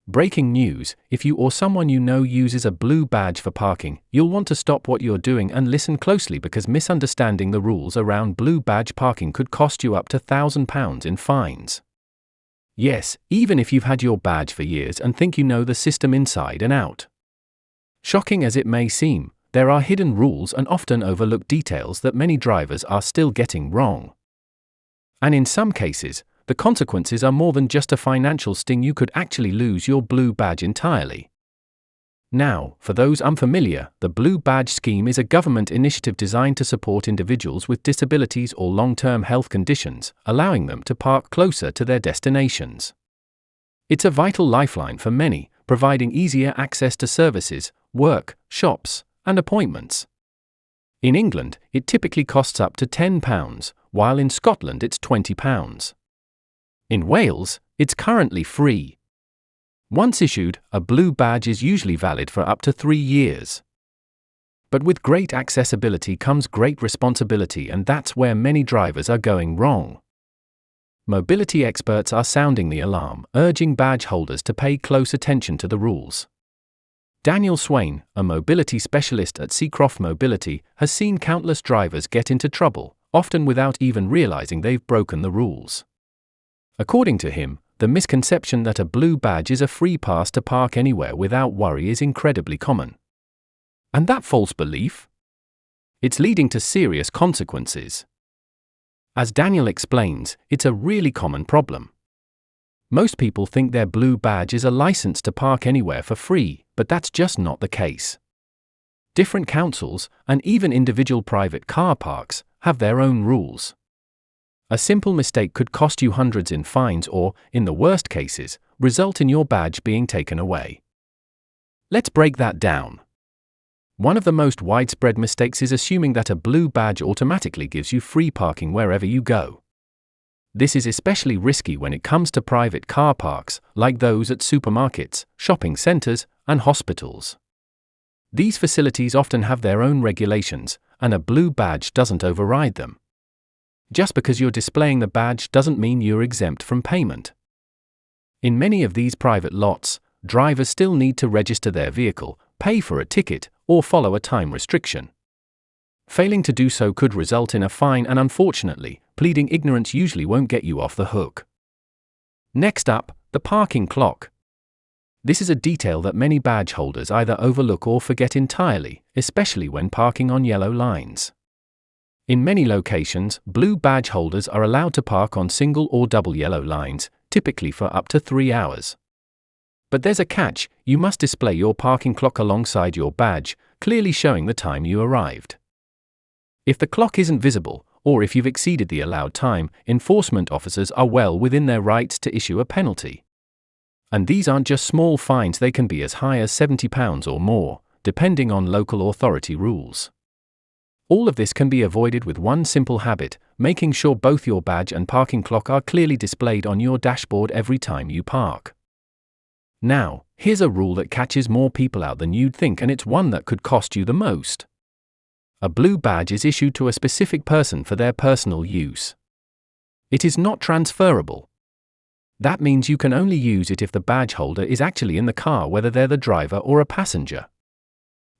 Breaking news: if you or someone you know uses a blue badge for parking, you'll want to stop what you're doing and listen closely, because misunderstanding the rules around blue badge parking could cost you up to £1,000 in fines. Yes, even if you've had your badge for years and think you know the system inside and out. Shocking as it may seem, there are hidden rules and often overlooked details that many drivers are still getting wrong. And in some cases, the consequences are more than just a financial sting. You could actually lose your blue badge entirely. Now, for those unfamiliar, the Blue Badge Scheme is a government initiative designed to support individuals with disabilities or long-term health conditions, allowing them to park closer to their destinations. It's a vital lifeline for many, providing easier access to services, work, shops, and appointments. In England, it typically costs up to £10, while in Scotland it's £20. In Wales, it's currently free. Once issued, a blue badge is usually valid for up to 3 years. But with great accessibility comes great responsibility, and that's where many drivers are going wrong. Mobility experts are sounding the alarm, urging badge holders to pay close attention to the rules. Daniel Swain, a mobility specialist at Seacroft Mobility, has seen countless drivers get into trouble, often without even realizing they've broken the rules. According to him, the misconception that a blue badge is a free pass to park anywhere without worry is incredibly common. And that false belief? It's leading to serious consequences. As Daniel explains, it's a really common problem. Most people think their blue badge is a license to park anywhere for free, but that's just not the case. Different councils, and even individual private car parks, have their own rules. A simple mistake could cost you hundreds in fines or, in the worst cases, result in your badge being taken away. Let's break that down. One of the most widespread mistakes is assuming that a blue badge automatically gives you free parking wherever you go. This is especially risky when it comes to private car parks, like those at supermarkets, shopping centers, and hospitals. These facilities often have their own regulations, and a blue badge doesn't override them. Just because you're displaying the badge doesn't mean you're exempt from payment. In many of these private lots, drivers still need to register their vehicle, pay for a ticket, or follow a time restriction. Failing to do so could result in a fine, and unfortunately, pleading ignorance usually won't get you off the hook. Next up, the parking clock. This is a detail that many badge holders either overlook or forget entirely, especially when parking on yellow lines. In many locations, blue badge holders are allowed to park on single or double yellow lines, typically for up to 3 hours. But there's a catch: you must display your parking clock alongside your badge, clearly showing the time you arrived. If the clock isn't visible, or if you've exceeded the allowed time, enforcement officers are well within their rights to issue a penalty. And these aren't just small fines, they can be as high as £70 or more, depending on local authority rules. All of this can be avoided with one simple habit: making sure both your badge and parking clock are clearly displayed on your dashboard every time you park. Now, here's a rule that catches more people out than you'd think, and it's one that could cost you the most. A blue badge is issued to a specific person for their personal use. It is not transferable. That means you can only use it if the badge holder is actually in the car, whether they're the driver or a passenger.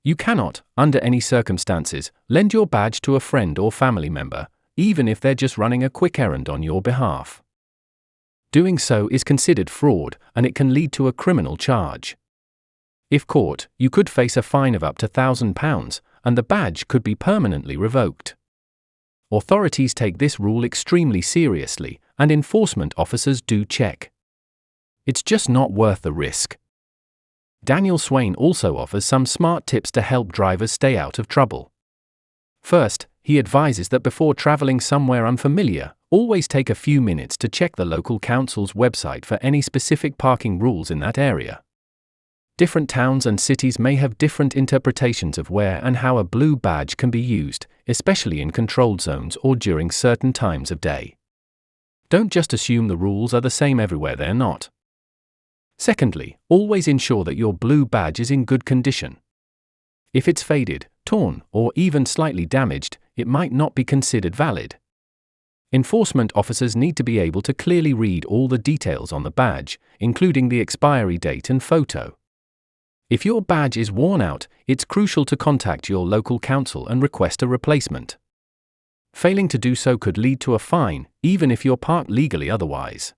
You cannot, under any circumstances, lend your badge to a friend or family member, even if they're just running a quick errand on your behalf. Doing so is considered fraud, and it can lead to a criminal charge. If caught, you could face a fine of up to £1,000, and the badge could be permanently revoked. Authorities take this rule extremely seriously, and enforcement officers do check. It's just not worth the risk. Daniel Swain also offers some smart tips to help drivers stay out of trouble. First, he advises that before traveling somewhere unfamiliar, always take a few minutes to check the local council's website for any specific parking rules in that area. Different towns and cities may have different interpretations of where and how a blue badge can be used, especially in controlled zones or during certain times of day. Don't just assume the rules are the same everywhere, they're not. Secondly, always ensure that your blue badge is in good condition. If it's faded, torn, or even slightly damaged, it might not be considered valid. Enforcement officers need to be able to clearly read all the details on the badge, including the expiry date and photo. If your badge is worn out, it's crucial to contact your local council and request a replacement. Failing to do so could lead to a fine, even if you're parked legally otherwise.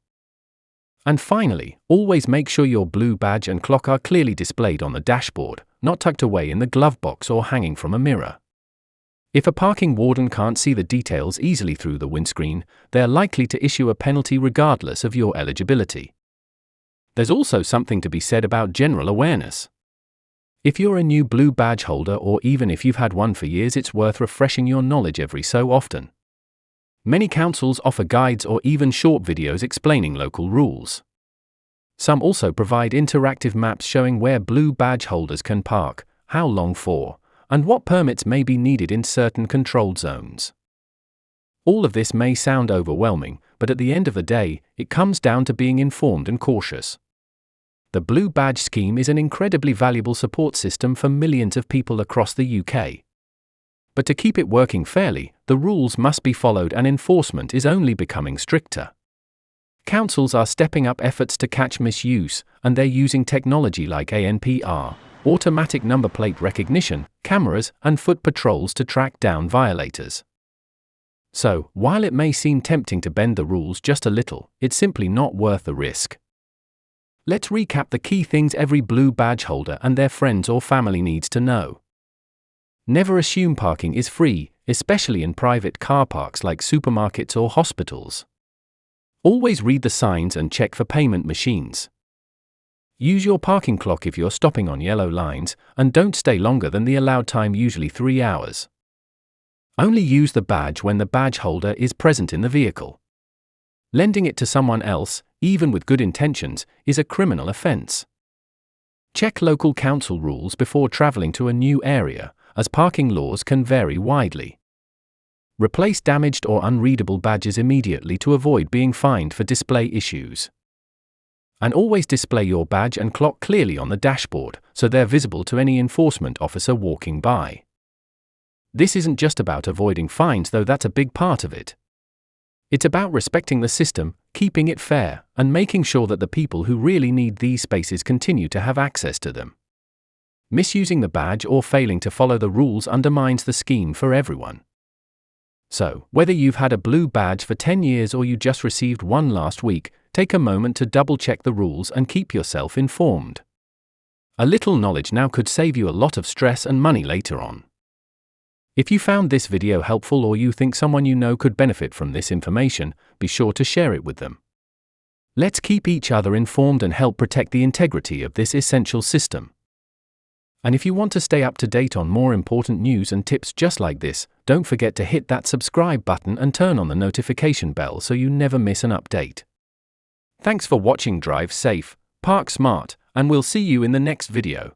And finally, always make sure your blue badge and clock are clearly displayed on the dashboard, not tucked away in the glove box or hanging from a mirror. If a parking warden can't see the details easily through the windscreen, they're likely to issue a penalty regardless of your eligibility. There's also something to be said about general awareness. If you're a new blue badge holder, or even if you've had one for years, it's worth refreshing your knowledge every so often. Many councils offer guides or even short videos explaining local rules. Some also provide interactive maps showing where blue badge holders can park, how long for, and what permits may be needed in certain controlled zones. All of this may sound overwhelming, but at the end of the day, it comes down to being informed and cautious. The Blue Badge scheme is an incredibly valuable support system for millions of people across the UK. But to keep it working fairly, the rules must be followed, and enforcement is only becoming stricter. Councils are stepping up efforts to catch misuse, and they're using technology like ANPR, automatic number plate recognition, cameras, and foot patrols to track down violators. So, while it may seem tempting to bend the rules just a little, it's simply not worth the risk. Let's recap the key things every blue badge holder and their friends or family needs to know. Never assume parking is free, especially in private car parks like supermarkets or hospitals. Always read the signs and check for payment machines. Use your parking clock if you're stopping on yellow lines, and don't stay longer than the allowed time, usually 3 hours. Only use the badge when the badge holder is present in the vehicle. Lending it to someone else, even with good intentions, is a criminal offence. Check local council rules before travelling to a new area, as parking laws can vary widely. Replace damaged or unreadable badges immediately to avoid being fined for display issues. And always display your badge and clock clearly on the dashboard, so they're visible to any enforcement officer walking by. This isn't just about avoiding fines, though that's a big part of it. It's about respecting the system, keeping it fair, and making sure that the people who really need these spaces continue to have access to them. Misusing the badge or failing to follow the rules undermines the scheme for everyone. So, whether you've had a blue badge for 10 years or you just received one last week, take a moment to double-check the rules and keep yourself informed. A little knowledge now could save you a lot of stress and money later on. If you found this video helpful, or you think someone you know could benefit from this information, be sure to share it with them. Let's keep each other informed and help protect the integrity of this essential system. And if you want to stay up to date on more important news and tips just like this, don't forget to hit that subscribe button and turn on the notification bell so you never miss an update. Thanks for watching. Drive safe, park smart, and we'll see you in the next video.